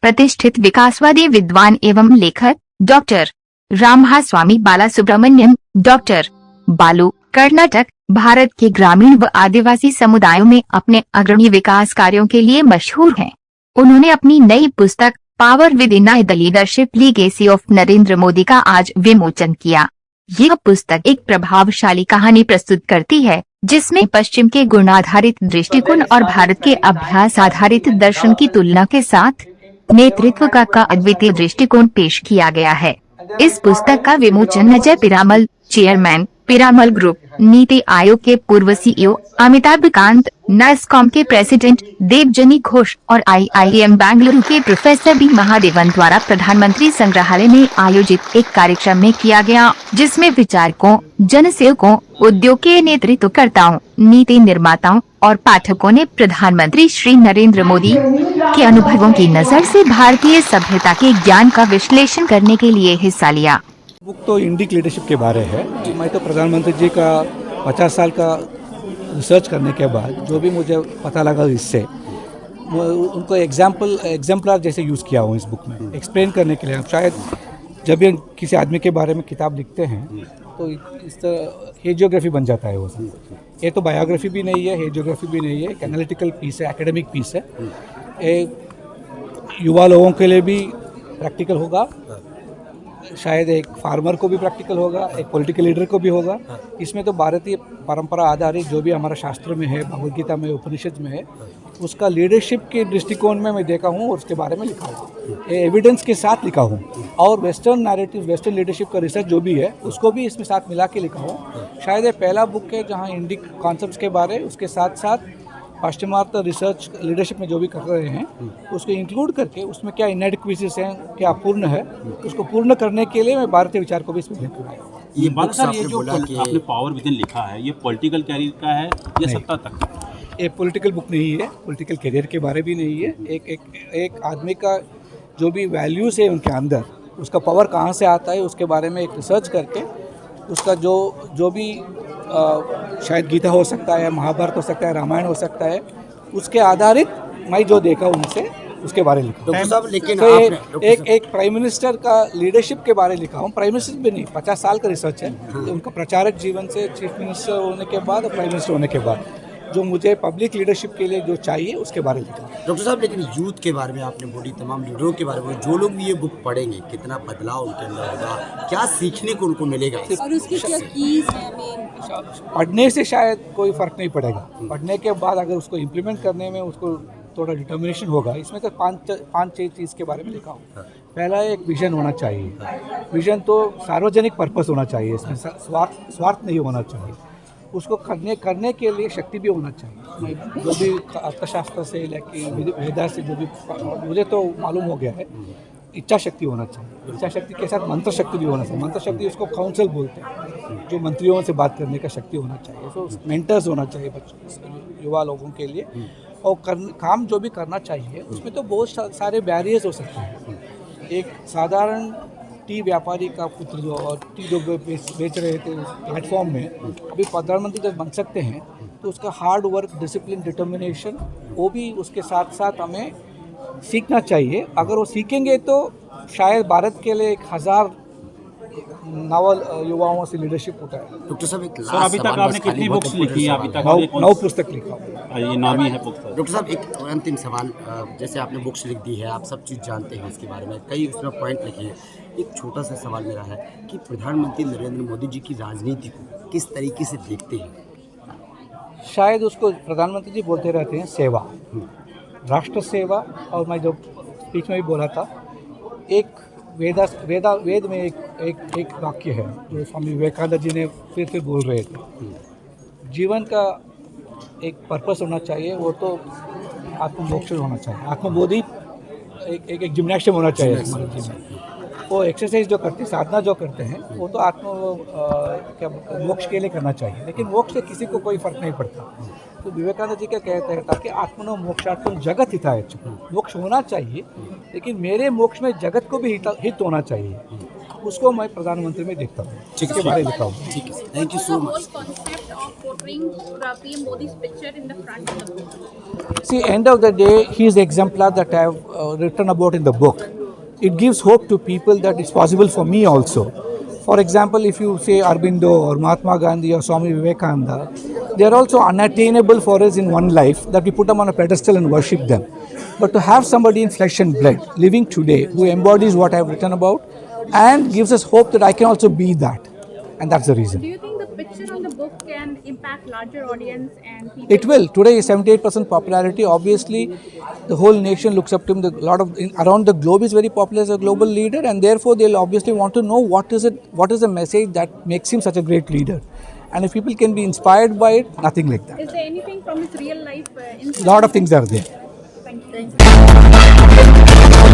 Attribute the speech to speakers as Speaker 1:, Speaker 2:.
Speaker 1: प्रतिष्ठित विकासवादी विद्वान एवं लेखक डॉक्टर रामहास्वामी बालासुब्रमण्यम, डॉक्टर बालू, कर्नाटक, भारत के ग्रामीण व आदिवासी समुदायों में अपने अग्रणी विकास कार्यों के लिए मशहूर हैं। उन्होंने अपनी नई पुस्तक power with in the leadership legacy of Narendra Modi का आज विमोचन किया। यह पुस्तक एक प्रभावशाली कहानी प्रस्तुत करती है जिसमें पश्चिम के गुण आधारित दृष्टिकोण और भारत के अभ्यास आधारित दर्शन की तुलना के साथ नेतृत्व का अद्वितीय दृष्टिकोण पेश किया गया है। इस पुस्तक का विमोचन अजय पीरामल, चेयरमैन पीरामल ग्रुप, नीति आयोग के पूर्व सीईओ अमिताभ कांत, नैस्कॉम के प्रेसिडेंट देवजनी घोष और IIM बेंगलुरु के प्रोफेसर बी महादेवन द्वारा प्रधानमंत्री संग्रहालय में आयोजित एक कार्यक्रम में किया गया, जिसमें विचारकों, जनसेवकों, उद्योग के नेतृत्वकर्ताओं, नीति निर्माताओं और पाठकों ने प्रधानमंत्री श्री नरेंद्र मोदी के अनुभवों की नजर से भारतीय सभ्यता के ज्ञान का विश्लेषण करने के लिए हिस्सा लिया।
Speaker 2: बुक तो इंडिक लीडरशिप के बारे है। मैं तो प्रधानमंत्री जी का 50 साल का रिसर्च करने के बाद जो भी मुझे पता लगा इससे उनको एग्जाम्पलर जैसे यूज़ किया हूँ इस बुक में एक्सप्लेन करने के लिए। अब शायद जब भी किसी आदमी के बारे में किताब लिखते हैं तो इस तरह हेजियोग्राफी बन जाता है वो सब। ये तो बायोग्राफी भी नहीं है, हेजियोग्राफी भी नहीं है, एक एनालिटिकल पीस है, एकेडमिक पीस है। ये युवा लोगों के लिए भी प्रैक्टिकल होगा, शायद एक फार्मर को भी प्रैक्टिकल होगा, एक पॉलिटिकल लीडर को भी होगा। इसमें तो भारतीय परंपरा आधारित जो भी हमारा शास्त्र में है, भगवद गीता में, उपनिषद में है, उसका लीडरशिप के दृष्टिकोण में मैं देखा हूँ और उसके बारे में लिखा हूँ, एविडेंस के साथ लिखा हूँ। और वेस्टर्न नैरेटिव, वेस्टर्न लीडरशिप का रिसर्च जो भी है उसको भी इसमें साथ मिला के लिखा हूँ। शायद ये पहला बुक है जहाँ इंडिक कॉन्सेप्ट्स के बारे, उसके साथ साथ पाश्चिमात्य रिसर्च लीडरशिप में जो भी कर रहे हैं उसको इंक्लूड करके उसमें क्या इनएडिक्वेसीज हैं, क्या अपूर्ण है, उसको पूर्ण करने के लिए मैं भारतीय विचार को भी इसमें लेकर आया।
Speaker 3: ये बुक सर, ये जो आपने पावर विद इन लिखा है, ये पॉलिटिकल कैरियर का है या सत्ता तक?
Speaker 2: ये पॉलिटिकल बुक नहीं है, पॉलिटिकल कैरियर के बारे भी नहीं है। एक आदमी का जो भी वैल्यूज़ है उनके अंदर, उसका पावर कहाँ से आता है उसके बारे में एक रिसर्च करके उसका जो भी शायद गीता हो सकता है, महाभारत हो सकता है, रामायण हो सकता है, उसके आधारित मैं जो देखा उनसे उसके बारे में लिखा।
Speaker 3: डॉक्टर साहब, लेकिन
Speaker 2: तो एक प्राइम मिनिस्टर का लीडरशिप के बारे में लिखा हूँ। प्राइम मिनिस्टर भी नहीं, 50 साल का रिसर्च है। तो उनका प्रचारक जीवन से चीफ मिनिस्टर होने के बाद और प्राइम मिनिस्टर होने के बाद जो मुझे पब्लिक लीडरशिप के लिए जो चाहिए उसके बारे में लिखा।
Speaker 3: डॉक्टर साहब, लेकिन यूथ के बारे में आपने बोली, तमाम लीडरों के बारे में, जो लोग भी ये बुक पढ़ेंगे कितना बदलाव उनके अंदर होगा, क्या सीखने को उनको मिलेगा
Speaker 4: और उसकी क्या कीज है?
Speaker 2: पढ़ने से शायद कोई फ़र्क नहीं पड़ेगा, पढ़ने के बाद अगर उसको इम्प्लीमेंट करने में उसको थोड़ा डिटर्मिनेशन होगा। इसमें तो पाँच छः चीज़ के बारे में लिखा हूँ। पहला एक विजन होना चाहिए। विजन तो सार्वजनिक पर्पस होना चाहिए, इसमें स्वार्थ नहीं होना चाहिए। उसको करने के लिए शक्ति भी होना चाहिए। जो भी अर्थशास्त्र से लेके वेदा से जो भी मुझे तो मालूम हो गया है, इच्छा शक्ति होना चाहिए। इच्छा शक्ति के साथ मंत्र शक्ति भी होना चाहिए। मंत्र शक्ति उसको काउंसिल बोलते हैं, जो मंत्रियों से बात करने का शक्ति होना चाहिए। तो मेंटर्स होना चाहिए बच्चों, युवा लोगों के लिए। और काम जो भी करना चाहिए उसमें तो बहुत सारे बैरियर्स हो सकते हैं। एक साधारण टी व्यापारी का पुत्र जो और टी जो बेच रहे थे उस प्लेटफॉर्म में, अभी प्रधानमंत्री जब बन सकते हैं तो उसका हार्ड वर्क, डिसिप्लिन, डिटर्मिनेशन वो भी उसके साथ साथ हमें सीखना चाहिए। अगर वो सीखेंगे तो शायद भारत के लिए 1000 नावल युवाओं से लीडरशिप होता है।
Speaker 3: डॉक्टर साहब, एक
Speaker 5: सर, अभी तक आपने कितनी बुक्स लिखी है? अभी तक
Speaker 2: 9 पुस्तक लिखा हूँ।
Speaker 5: ये नामी है बुक।
Speaker 3: डॉक्टर साहब, एक अंतिम सवाल, जैसे आपने बुक्स लिख दी है, आप सब चीज़ जानते हैं इसके बारे में, कई उसमें पॉइंट लिखे हैं। एक छोटा सा सवाल मेरा है कि प्रधानमंत्री नरेंद्र मोदी जी की राजनीति को किस तरीके से देखते हैं?
Speaker 2: शायद उसको प्रधानमंत्री जी बोलते रहते हैं सेवा, राष्ट्र सेवा। और मैं जो स्पीच में भी बोला था, एक वेद में एक वाक्य है जो स्वामी विवेकानंद जी ने फिर बोल रहे थे, जीवन का एक पर्पस होना चाहिए, वो तो आत्ममोक्ष होना चाहिए, आत्मबोधि एक जिम्नास्टिक होना चाहिए हमारे जीवन। वो एक्सरसाइज जो करते हैं, साधना जो करते हैं, वो तो मोक्ष के लिए करना चाहिए। लेकिन मोक्ष से किसी को कोई फर्क नहीं पड़ता। तो विवेकानंद जी क्या कहते हैं ताकि आत्मनो मोक्षार्थम जगत हिताय च, मोक्ष होना चाहिए, लेकिन मेरे मोक्ष में जगत को भी हित होना चाहिए। उसको मैं प्रधानमंत्री में देखता हूँ, इसके बारे में लिखा हूँ।
Speaker 3: ठीक है, thank you so much.
Speaker 4: portraying PM Modi's picture in the front of the book?
Speaker 2: See, end of the day, he is the exemplar that I have written about in the book. It gives hope to people that it's possible for me also. For example, if you say Aurobindo or Mahatma Gandhi or Swami Vivekananda, they are also unattainable for us in one life, that we put them on a pedestal and worship them. But to have somebody in flesh and blood living today who embodies what I have written about and gives us hope that I can also be that. And that's the reason.
Speaker 4: Do you think the picture on the book can impact larger audience and people?
Speaker 2: It will. Today is 78% popularity. Obviously, the whole nation looks up to him. Around the globe is very popular as a global leader, and therefore they'll obviously want to know what is the message that makes him such a great leader. And if people can be inspired by it, nothing like that.
Speaker 4: Is there anything from his real life?
Speaker 2: A lot of things are there.
Speaker 4: Thank you.